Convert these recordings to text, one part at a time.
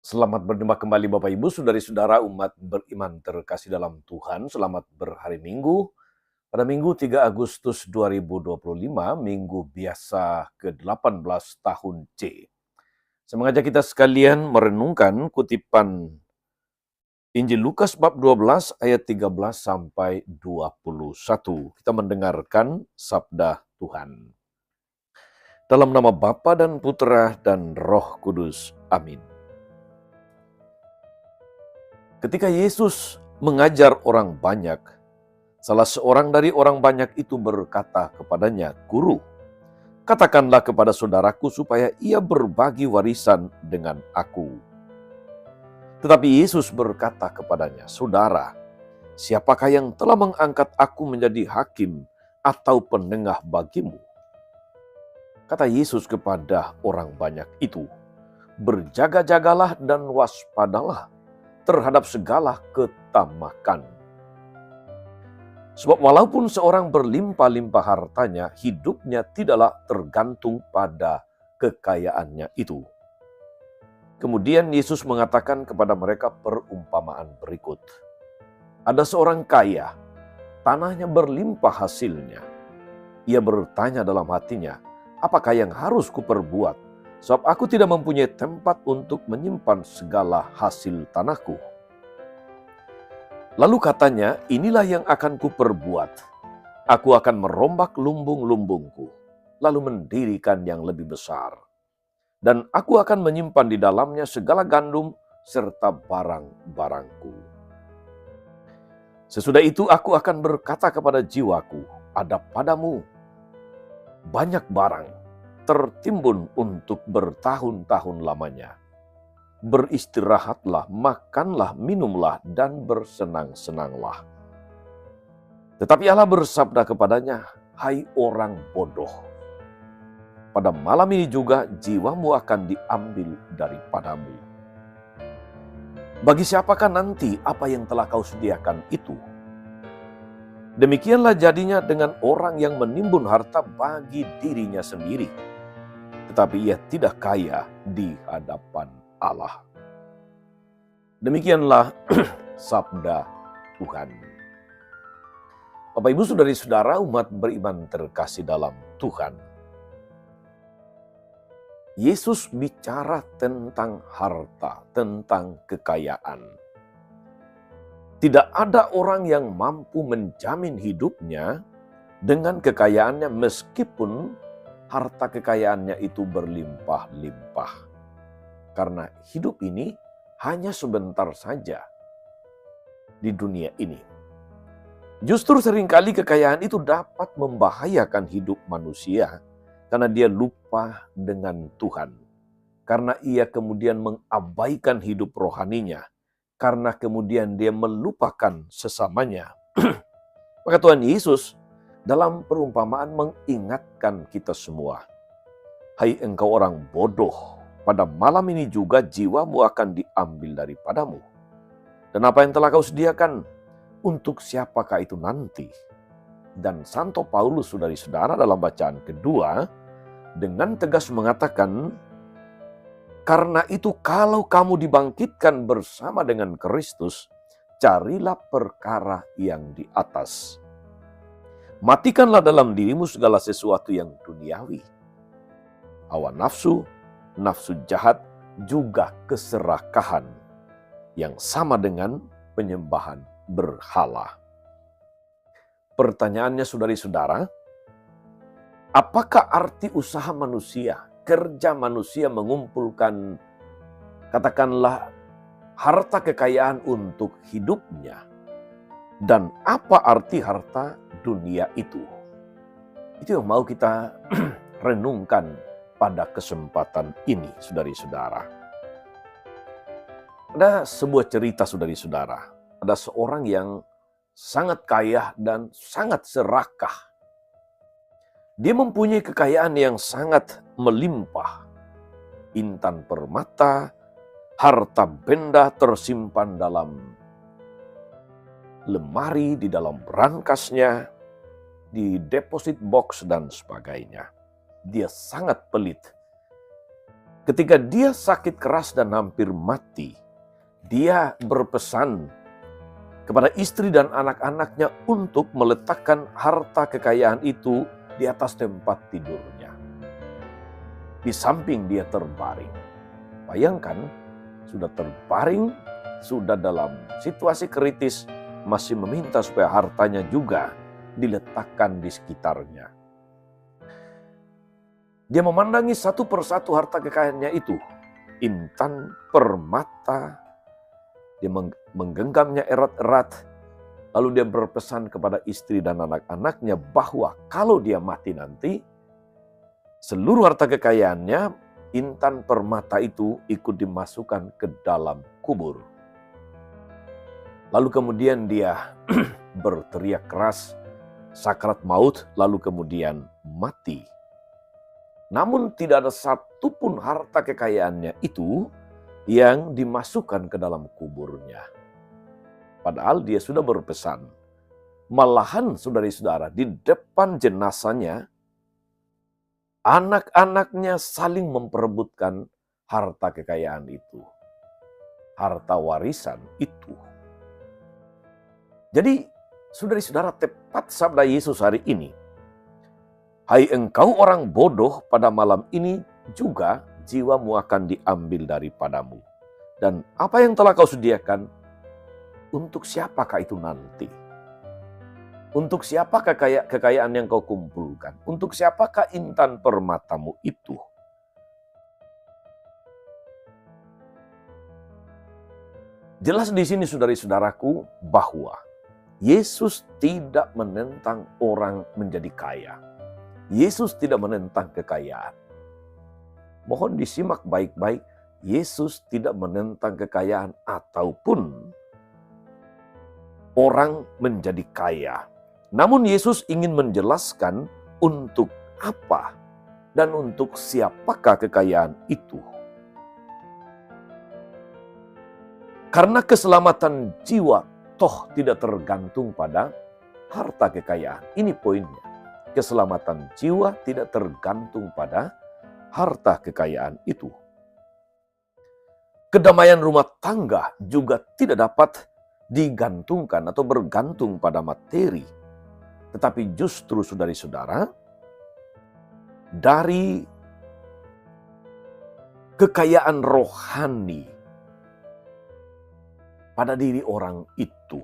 Selamat berjumpa kembali Bapak Ibu, saudari-saudara umat beriman terkasih dalam Tuhan. Selamat berhari Minggu. Pada Minggu 3 Agustus 2025, Minggu biasa ke-18 tahun C. Saya mengajak kita sekalian merenungkan kutipan Injil Lukas bab 12 ayat 13 sampai 21. Kita mendengarkan sabda Tuhan. Dalam nama Bapa dan Putra dan Roh Kudus. Amin. Ketika Yesus mengajar orang banyak, salah seorang dari orang banyak itu berkata kepadanya, "Guru, katakanlah kepada saudaraku supaya ia berbagi warisan dengan aku." Tetapi Yesus berkata kepadanya, "Saudara, siapakah yang telah mengangkat aku menjadi hakim atau penengah bagimu?" Kata Yesus kepada orang banyak itu, "Berjaga-jagalah dan waspadalah terhadap segala ketamakan. Sebab walaupun seorang berlimpah-limpah hartanya, hidupnya tidaklah tergantung pada kekayaannya itu." Kemudian Yesus mengatakan kepada mereka perumpamaan berikut. Ada seorang kaya, tanahnya berlimpah hasilnya. Ia bertanya dalam hatinya, "Apakah yang harus kuperbuat? Sebab aku tidak mempunyai tempat untuk menyimpan segala hasil tanahku." Lalu katanya, "Inilah yang akan kuperbuat. Aku akan merombak lumbung-lumbungku, lalu mendirikan yang lebih besar. Dan aku akan menyimpan di dalamnya segala gandum serta barang-barangku. Sesudah itu aku akan berkata kepada jiwaku, ada padamu banyak barang, tertimbun untuk bertahun-tahun lamanya. Beristirahatlah, makanlah, minumlah, dan bersenang-senanglah." Tetapi Allah bersabda kepadanya, "Hai orang bodoh, pada malam ini juga jiwamu akan diambil daripadamu. Bagi siapakah nanti apa yang telah kau sediakan itu?" Demikianlah jadinya dengan orang yang menimbun harta bagi dirinya sendiri, tetapi ia tidak kaya di hadapan Allah. Demikianlah sabda Tuhan. Bapak Ibu saudari-saudara umat beriman terkasih dalam Tuhan. Yesus bicara tentang harta, tentang kekayaan. Tidak ada orang yang mampu menjamin hidupnya dengan kekayaannya meskipun harta kekayaannya itu berlimpah-limpah. Karena hidup ini hanya sebentar saja di dunia ini. Justru seringkali kekayaan itu dapat membahayakan hidup manusia karena dia lupa dengan Tuhan. Karena ia kemudian mengabaikan hidup rohaninya. Karena kemudian dia melupakan sesamanya. Maka Tuhan Yesus dalam perumpamaan mengingatkan kita semua. "Hai engkau orang bodoh, pada malam ini juga jiwamu akan diambil daripadamu. Dan apa yang telah kau sediakan, untuk siapakah itu nanti?" Dan Santo Paulus saudari-saudara dalam bacaan kedua dengan tegas mengatakan, "Karena itu kalau kamu dibangkitkan bersama dengan Kristus, carilah perkara yang di atas. Matikanlah dalam dirimu segala sesuatu yang duniawi. Hawa nafsu, nafsu jahat, juga keserakahan yang sama dengan penyembahan berhala." Pertanyaannya saudari-saudara, apakah arti usaha manusia, kerja manusia mengumpulkan katakanlah harta kekayaan untuk hidupnya? Dan apa arti harta dunia itu? Itu yang mau kita renungkan pada kesempatan ini, saudari-saudara. Ada sebuah cerita, saudari-saudara. Ada seorang yang sangat kaya dan sangat serakah. Dia mempunyai kekayaan yang sangat melimpah. Intan permata, harta benda tersimpan dalam lemari, di dalam berangkasnya, di deposit box dan sebagainya. Dia sangat pelit. Ketika dia sakit keras dan hampir mati, dia berpesan kepada istri dan anak-anaknya untuk meletakkan harta kekayaan itu di atas tempat tidurnya. Di samping dia terbaring. Bayangkan, sudah terbaring, sudah dalam situasi kritis, masih meminta supaya hartanya juga diletakkan di sekitarnya. Dia memandangi satu persatu harta kekayaannya itu. Intan, permata, dia menggenggamnya erat-erat. Lalu dia berpesan kepada istri dan anak-anaknya bahwa kalau dia mati nanti, seluruh harta kekayaannya, intan permata itu ikut dimasukkan ke dalam kubur. Lalu kemudian dia berteriak keras, sakrat maut, lalu kemudian mati. Namun tidak ada satupun harta kekayaannya itu yang dimasukkan ke dalam kuburnya. Padahal dia sudah berpesan. Malahan saudara-saudara, di depan jenazahnya, anak-anaknya saling memperebutkan harta kekayaan itu. Harta warisan itu. Jadi, saudara-saudara, tepat sabda Yesus hari ini. Hai engkau orang bodoh, pada malam ini juga jiwamu akan diambil daripadamu. Dan apa yang telah kau sediakan, untuk siapakah itu nanti? Untuk siapakah kekayaan yang kau kumpulkan? Untuk siapakah intan permatamu itu? Jelas di sini saudara-saudaraku bahwa Yesus tidak menentang orang menjadi kaya. Yesus tidak menentang kekayaan. Mohon disimak baik-baik, Yesus tidak menentang kekayaan ataupun orang menjadi kaya. Namun Yesus ingin menjelaskan untuk apa dan untuk siapakah kekayaan itu. Karena keselamatan jiwa toh tidak tergantung pada harta kekayaan. Ini poinnya. Keselamatan jiwa tidak tergantung pada harta kekayaan itu. Kedamaian rumah tangga juga tidak dapat digantungkan atau bergantung pada materi. Tetapi justru saudara-saudara, dari kekayaan rohani pada diri orang itu,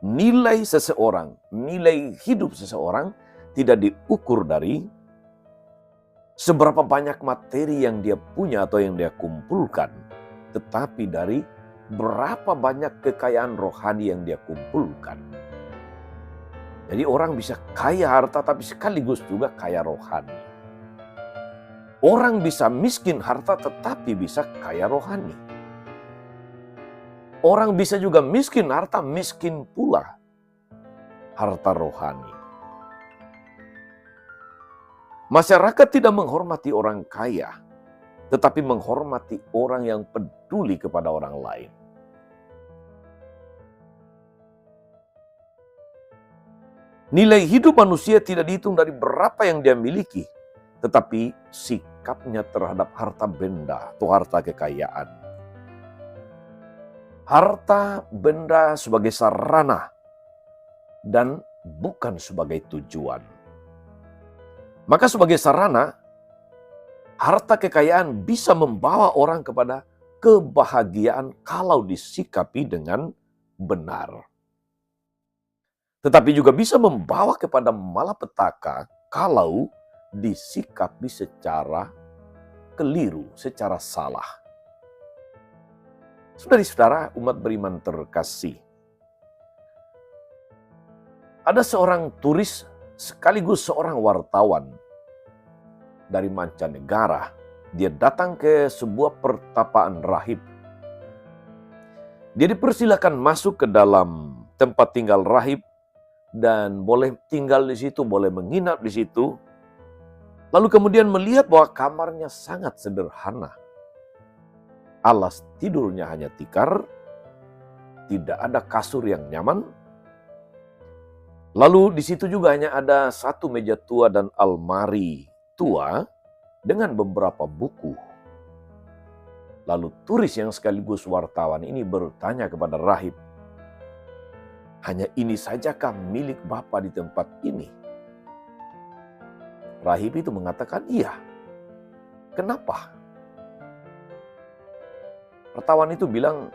nilai seseorang, nilai hidup seseorang tidak diukur dari seberapa banyak materi yang dia punya atau yang dia kumpulkan, tetapi dari berapa banyak kekayaan rohani yang dia kumpulkan. Jadi orang bisa kaya harta tapi sekaligus juga kaya rohani. Orang bisa miskin harta tetapi bisa kaya rohani. Orang bisa juga miskin harta, miskin pula harta rohani. Masyarakat tidak menghormati orang kaya, tetapi menghormati orang yang peduli kepada orang lain. Nilai hidup manusia tidak dihitung dari berapa yang dia miliki, tetapi sikapnya terhadap harta benda atau harta kekayaan. Harta benda sebagai sarana dan bukan sebagai tujuan. Maka sebagai sarana, harta kekayaan bisa membawa orang kepada kebahagiaan kalau disikapi dengan benar. Tetapi juga bisa membawa kepada malapetaka kalau disikapi secara keliru, secara salah. Saudara-saudara, umat beriman terkasih. Ada seorang turis sekaligus seorang wartawan dari mancanegara. Dia datang ke sebuah pertapaan rahib. Dia dipersilakan masuk ke dalam tempat tinggal rahib dan boleh tinggal di situ, boleh menginap di situ. Lalu kemudian melihat bahwa kamarnya sangat sederhana. Alas tidurnya hanya tikar, tidak ada kasur yang nyaman. Lalu di situ juga hanya ada satu meja tua dan almari tua dengan beberapa buku. Lalu turis yang sekaligus wartawan ini bertanya kepada rahib, "Hanya ini sajakah milik Bapa di tempat ini?" Rahib itu mengatakan, "Iya." "Kenapa?" Wartawan itu bilang,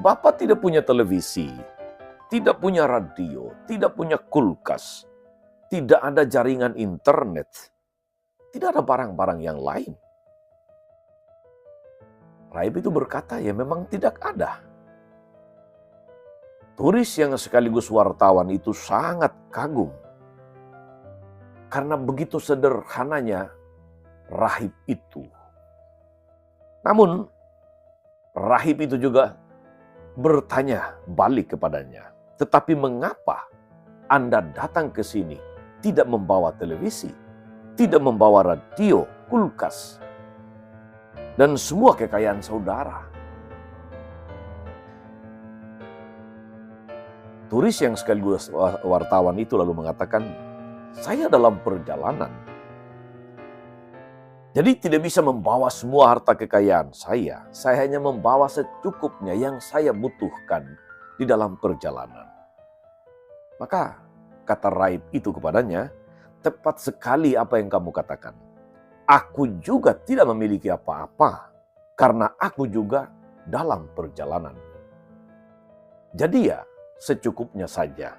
"Bapak tidak punya televisi, tidak punya radio, tidak punya kulkas, tidak ada jaringan internet, tidak ada barang-barang yang lain." Rahib itu berkata, "Ya memang tidak ada." Turis yang sekaligus wartawan itu sangat kagum. Karena begitu sederhananya rahib itu. Namun, rahib itu juga bertanya balik kepadanya, "Tetapi mengapa Anda datang ke sini tidak membawa televisi, tidak membawa radio, kulkas, dan semua kekayaan saudara?" Turis yang sekaligus wartawan itu lalu mengatakan, "Saya dalam perjalanan. Jadi tidak bisa membawa semua harta kekayaan saya. Saya hanya membawa secukupnya yang saya butuhkan di dalam perjalanan." Maka kata rahib itu kepadanya, "Tepat sekali apa yang kamu katakan. Aku juga tidak memiliki apa-apa, karena aku juga dalam perjalanan. Jadi ya, secukupnya saja."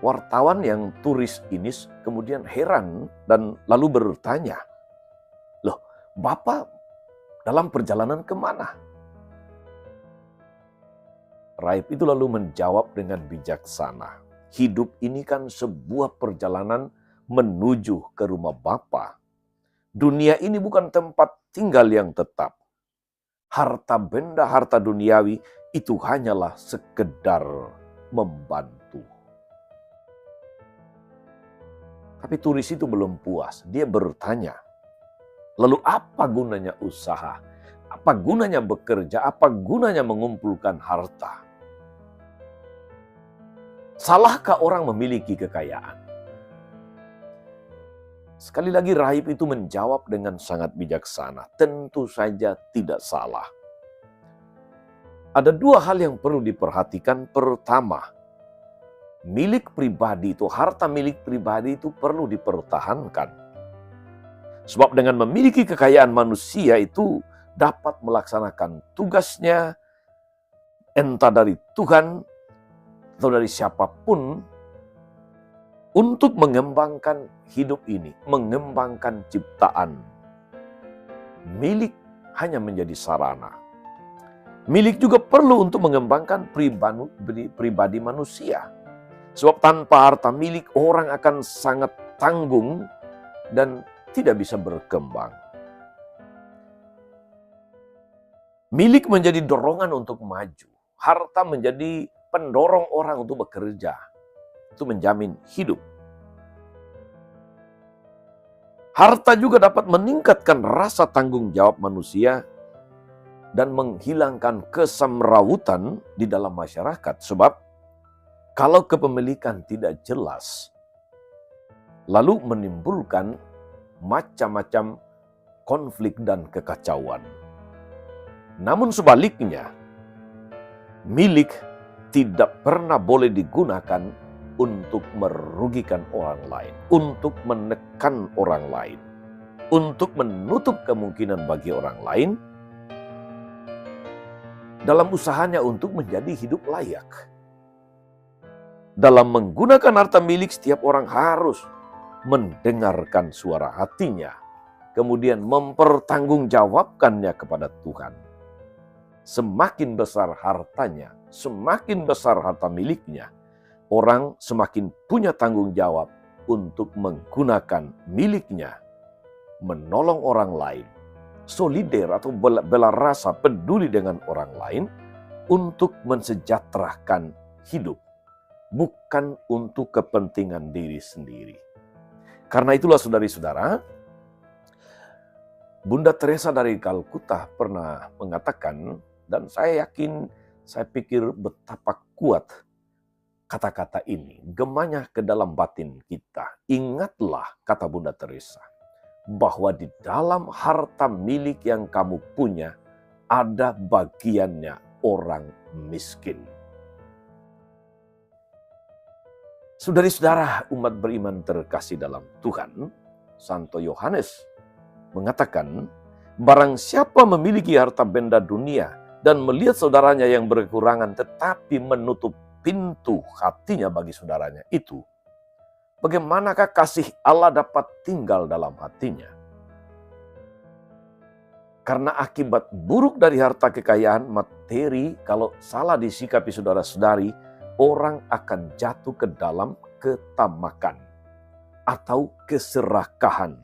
Wartawan yang turis ini kemudian heran dan lalu bertanya, "Loh, Bapak dalam perjalanan kemana?" Rahib itu lalu menjawab dengan bijaksana, "Hidup ini kan sebuah perjalanan menuju ke rumah Bapa. Dunia ini bukan tempat tinggal yang tetap. Harta benda, harta duniawi itu hanyalah sekedar membantu." Tapi turis itu belum puas. Dia bertanya, "Lalu apa gunanya usaha? Apa gunanya bekerja? Apa gunanya mengumpulkan harta? Salahkah orang memiliki kekayaan?" Sekali lagi rahib itu menjawab dengan sangat bijaksana. Tentu saja tidak salah. Ada dua hal yang perlu diperhatikan. Pertama, milik pribadi itu, harta milik pribadi itu perlu dipertahankan. Sebab dengan memiliki kekayaan manusia itu dapat melaksanakan tugasnya, entah dari Tuhan atau dari siapapun, untuk mengembangkan hidup ini, mengembangkan ciptaan. Milik hanya menjadi sarana. Milik juga perlu untuk mengembangkan pribadi manusia. Sebab tanpa harta milik, orang akan sangat tanggung dan tidak bisa berkembang. Milik menjadi dorongan untuk maju. Harta menjadi pendorong orang untuk bekerja. Itu menjamin hidup. Harta juga dapat meningkatkan rasa tanggung jawab manusia dan menghilangkan kesemrawutan di dalam masyarakat. Sebab kalau kepemilikan tidak jelas, lalu menimbulkan macam-macam konflik dan kekacauan. Namun sebaliknya, milik tidak pernah boleh digunakan untuk merugikan orang lain, untuk menekan orang lain, untuk menutup kemungkinan bagi orang lain dalam usahanya untuk menjadi hidup layak. Dalam menggunakan harta milik, setiap orang harus mendengarkan suara hatinya, kemudian mempertanggungjawabkannya kepada Tuhan. Semakin besar hartanya, semakin besar harta miliknya, orang semakin punya tanggung jawab untuk menggunakan miliknya, menolong orang lain, solider atau bela rasa peduli dengan orang lain untuk mensejahterakan hidup, bukan untuk kepentingan diri sendiri. Karena itulah saudari-saudara, Bunda Teresa dari Kalkuta pernah mengatakan, dan saya pikir betapa kuat kata-kata ini, gemanya ke dalam batin kita. Ingatlah, kata Bunda Teresa, bahwa di dalam harta milik yang kamu punya ada bagiannya orang miskin. Saudari-saudara umat beriman terkasih dalam Tuhan, Santo Yohanes mengatakan, barang siapa memiliki harta benda dunia dan melihat saudaranya yang berkekurangan tetapi menutup pintu hatinya bagi saudaranya itu, bagaimanakah kasih Allah dapat tinggal dalam hatinya? Karena akibat buruk dari harta kekayaan materi, kalau salah disikapi saudara-saudari, orang akan jatuh ke dalam ketamakan atau keserakahan.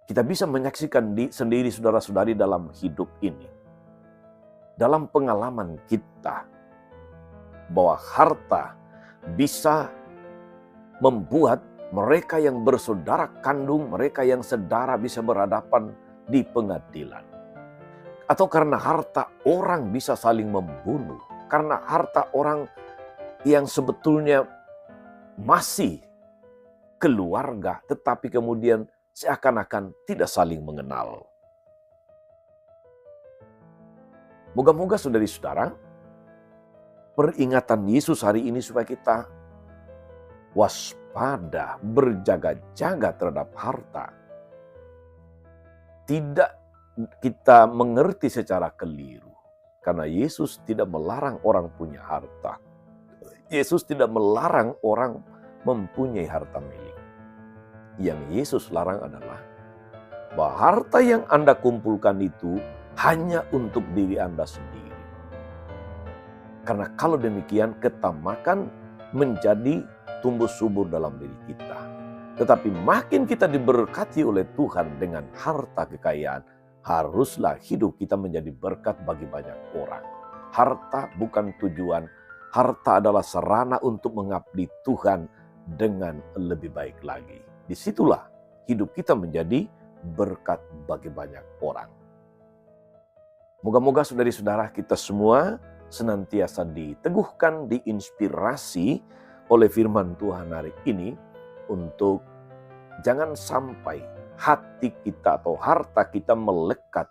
Kita bisa menyaksikan sendiri saudara-saudari dalam hidup ini. Dalam pengalaman kita, bahwa harta bisa membuat mereka yang bersaudara kandung, mereka yang sedara bisa berhadapan di pengadilan. Atau karena harta orang bisa saling membunuh. Karena harta orang yang sebetulnya masih keluarga, tetapi kemudian seakan-akan tidak saling mengenal. Moga-moga saudari-saudara, peringatan Yesus hari ini supaya kita waspada, berjaga-jaga terhadap harta. Tidak kita mengerti secara keliru. Karena Yesus tidak melarang orang punya harta. Yesus tidak melarang orang mempunyai harta milik. Yang Yesus larang adalah bahwa harta yang Anda kumpulkan itu hanya untuk diri Anda sendiri. Karena kalau demikian ketamakan menjadi tumbuh subur dalam diri kita. Tetapi makin kita diberkati oleh Tuhan dengan harta kekayaan, haruslah hidup kita menjadi berkat bagi banyak orang. Harta bukan tujuan, harta adalah sarana untuk mengabdi Tuhan dengan lebih baik lagi. Disitulah hidup kita menjadi berkat bagi banyak orang. Moga-moga saudari-saudara kita semua senantiasa diteguhkan, diinspirasi oleh firman Tuhan hari ini, untuk jangan sampai hati kita atau harta kita melekat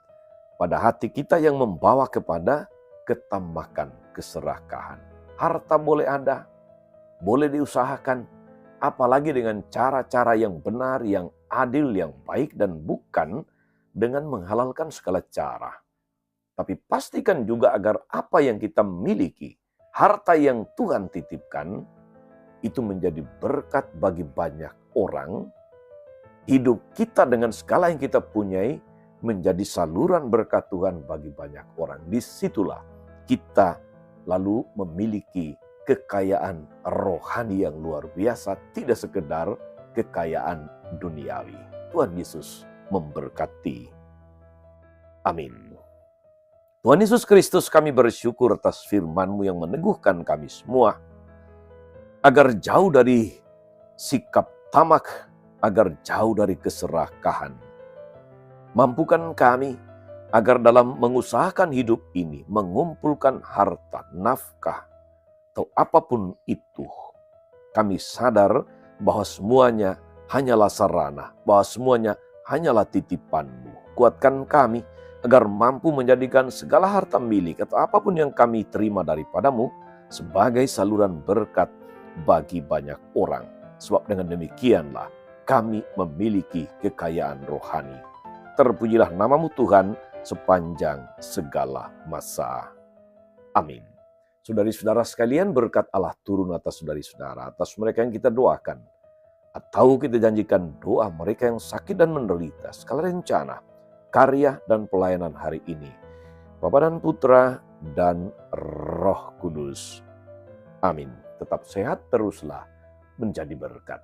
pada hati kita yang membawa kepada ketamakan, keserakahan. Harta boleh ada, boleh diusahakan, apalagi dengan cara-cara yang benar, yang adil, yang baik, dan bukan dengan menghalalkan segala cara. Tapi pastikan juga agar apa yang kita miliki, harta yang Tuhan titipkan, itu menjadi berkat bagi banyak orang. Hidup kita dengan segala yang kita punyai menjadi saluran berkat Tuhan bagi banyak orang. Disitulah kita lalu memiliki kekayaan rohani yang luar biasa, tidak sekedar kekayaan duniawi. Tuhan Yesus memberkati. Amin. Tuhan Yesus Kristus, kami bersyukur atas firman-Mu yang meneguhkan kami semua, agar jauh dari sikap tamak, agar jauh dari keserakahan. Mampukan kami agar dalam mengusahakan hidup ini, mengumpulkan harta, nafkah, atau apapun itu, kami sadar bahwa semuanya hanyalah sarana, bahwa semuanya hanyalah titipan-Mu. Kuatkan kami agar mampu menjadikan segala harta milik atau apapun yang kami terima daripada-Mu sebagai saluran berkat bagi banyak orang. Sebab dengan demikianlah kami memiliki kekayaan rohani. Terpujilah nama-Mu Tuhan sepanjang segala masa. Amin. Saudari-saudara sekalian, berkat Allah turun atas saudari-saudara, atas mereka yang kita doakan, atau kita janjikan doa mereka yang sakit dan menderita, segala rencana, karya dan pelayanan hari ini, Bapa dan Putra dan Roh Kudus. Amin. Tetap sehat, teruslah menjadi berkat.